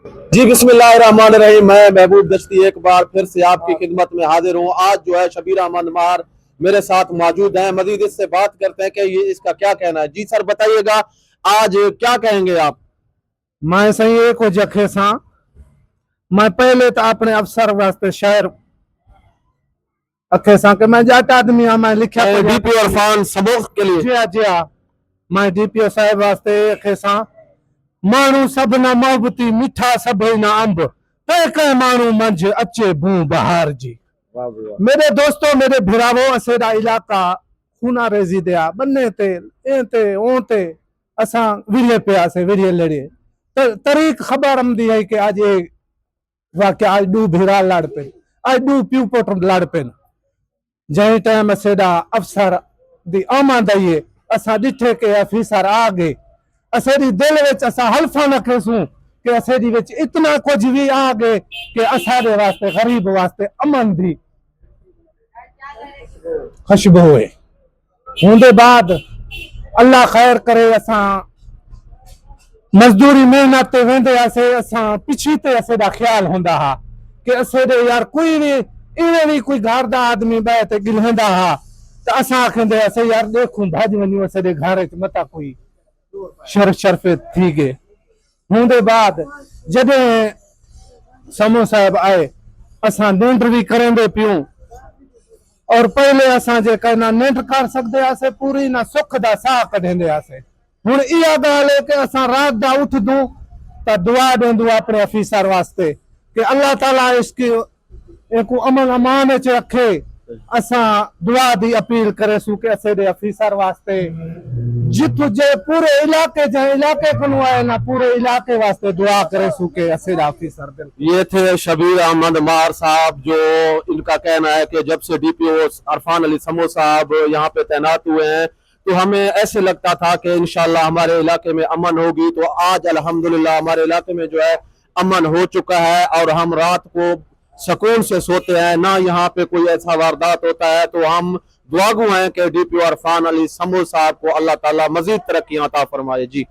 जी बिस्मिल्लाहिर्रहमानिर्रहीम। मैं महबूब दश्ती एक बार फिर से आपकी खिदमत में हाजिर हूँ। आज जो है शबीर अहमद मार मेरे साथ मौजूद हैं। मजीद इससे बात करते हैं कि ये इसका क्या कहना है। जी सर बताइएगा, आज क्या कहेंगे आप। मैं सही एक जखे सा मैं पहले तो अपने अफसर वास्ते शहर अखे सा कि मैं जाट आदमी हाँ, मैं लिखा डीपी इरफान समूह के लिए जी हाँ, मैं डीपीओ साहब वास्ते अखे सा मानू सब ना मोहब्बती मिठा सभई ना अंब ते मानू मंझ अचे बू बहार जी। मेरे दोस्तों, मेरे भिरावो, असेरा इलाका खूना रेजी दिया बन्ने ते एते ओते असा विरिये पे आसे विरिये लड़े तरीक खबर आमदी है कि आज ये वाकया आज दू भिरा लड़ पे, आज दू प्यू पुट लड़ पे। जै टाइम असेरा अफसर दी आमदई असा डिठे के अफीसर आ गए असेरी दिल विच असा हल्फा न खेसूं कि असेरी विच इतना कुछ भी आ गए कि असारे वास्ते गरीब वास्ते अमन दी खुशबू है। होंदे बाद अल्लाह खैर करे असा मजदूरी मेहनत ते वेंदे असे असा पिछी ते असेरा ख्याल होंदा हा कि असेरे यार कोई भी इवे भी कोई घर दा आदमी बह ते गिलहंदा हा तो असा आखंदे असे यार देखूं भाज वन्यू असेरे घर च मता कोई शरफे थी गए। होंदे बाद जदे समो साहब आए असा निंड भी करेंदे पियूं और पहले असा जे कहना निंड कर सकते आसे पूरी ना सुख दा साह कढेंदे आसे। हुण इहा गाल है कि असा रात दा उठ दूं तो दुआ देंदू अपने अफीसर वास्ते कि अल्लाह ताला इसकी एक अमन अमान च रखे। असा दुआ दी अपील करे सू कि असेरे अफीसर वास्ते जित जे पूरे इलाके जहाँ इलाके को आए ना पूरे इलाके वास्ते दुआ करे सू के असेरा अफीसर। ये थे शबीर अहमद मार साहब, जो इनका कहना है कि जब से डीपीओ इरफान अली समो साहब यहाँ पे तैनात हुए हैं तो हमें ऐसे लगता था कि इंशाल्लाह हमारे इलाके में अमन होगी। तो आज अल्हम्दुलिल्लाह हमारे इलाके में जो है अमन हो चुका है और हम रात को सुकून से सोते हैं, ना यहाँ पे कोई ऐसा वारदात होता है। तो हम दुआगू हैं कि डीपीओ इरफान अली समो साहब को अल्लाह ताला मजीद तरक्की अता फरमाए। जी।